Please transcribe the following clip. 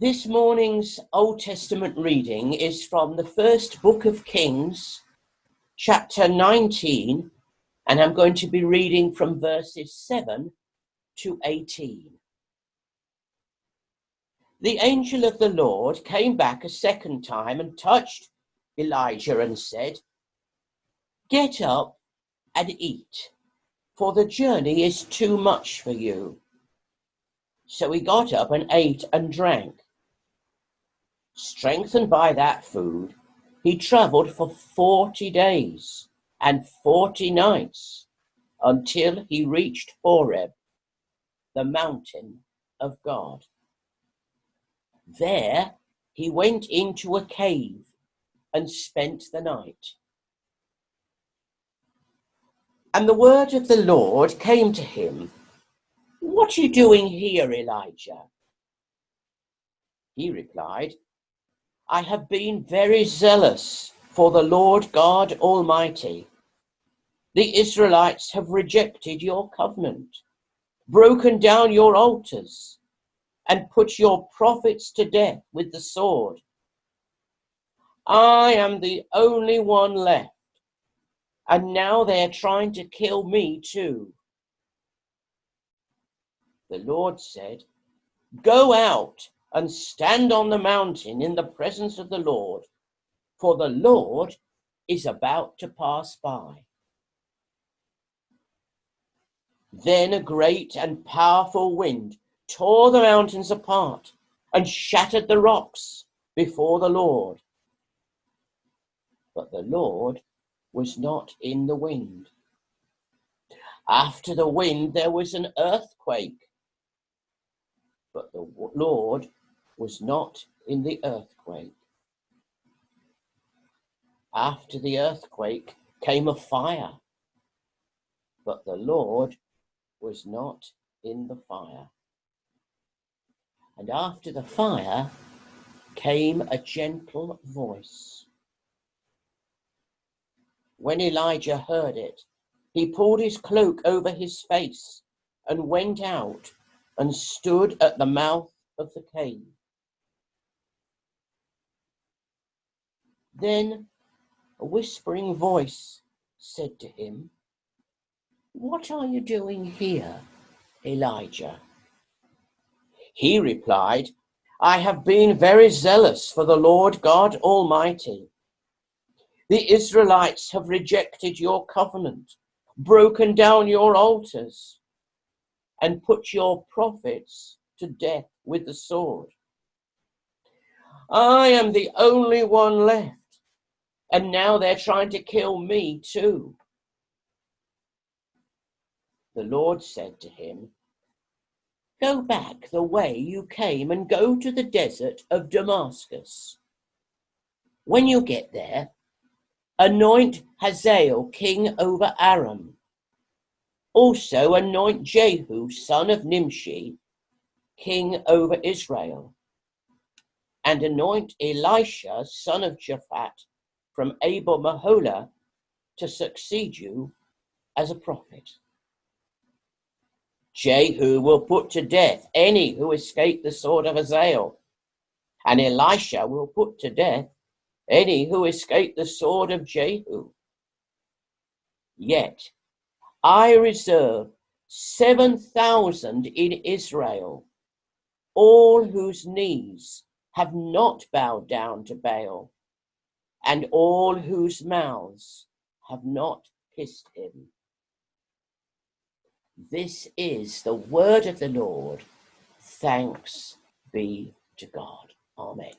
This morning's Old Testament reading is from the first book of Kings, chapter 19, and I'm going to be reading from verses 7 to 18. The angel of the Lord came back a second time and touched Elijah and said, "Get up and eat, for the journey is too much for you." So he got up and ate and drank. Strengthened by that food, he traveled for 40 days and 40 nights until he reached Horeb, the mountain of God. There he went into a cave and spent the night. And the word of the Lord came to him, "What are you doing here, Elijah?" He replied, "I have been very zealous for the Lord God Almighty. The Israelites have rejected your covenant, broken down your altars, and put your prophets to death with the sword. I am the only one left, and now they're trying to kill me too." The Lord said, "Go out and stand on the mountain in the presence of the Lord, for the Lord is about to pass by." Then a great and powerful wind tore the mountains apart and shattered the rocks before the Lord. But the Lord was not in the wind. After the wind, there was an earthquake. But the Lord was not in the earthquake. After the earthquake came a fire. But the Lord was not in the fire. And after the fire came a gentle voice. When Elijah heard it, he pulled his cloak over his face and went out and stood at the mouth of the cave. Then a whispering voice said to him, "What are you doing here, Elijah?" He replied, "I have been very zealous for the Lord God Almighty. The Israelites have rejected your covenant, broken down your altars, and put your prophets to death with the sword. I am the only one left, and now they're trying to kill me too." The Lord said to him, "Go back the way you came and go to the desert of Damascus. When you get there, anoint Hazael king over Aram. Also anoint Jehu son of Nimshi king over Israel. And anoint Elisha son of Japhat from Abel Maholah to succeed you as a prophet. Jehu will put to death any who escape the sword of Hazael, and Elisha will put to death any who escape the sword of Jehu. Yet I reserve 7,000 in Israel, all whose knees have not bowed down to Baal, and all whose mouths have not kissed him." This is the word of the Lord. Thanks be to God. Amen.